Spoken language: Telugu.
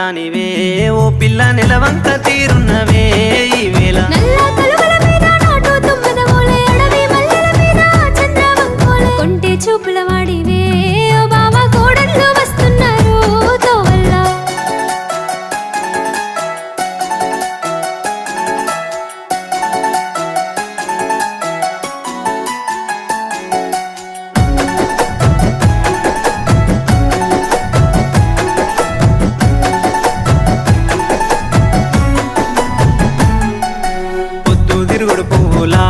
దానివే ఓ పిల్ల నెలవంక తీరున్నవే ఈ వేళ నల్ల కలువల మీద నాటు తుమ్మెదవోలే అడవి మల్లెల మీద చంద్రవంకోలే కొంటె చూపుల వాడివే ఓ బావ కోడళ్ళు వస్తున్నారు తోవల్ల పొద్దు తిరుగుడు పువ్వులా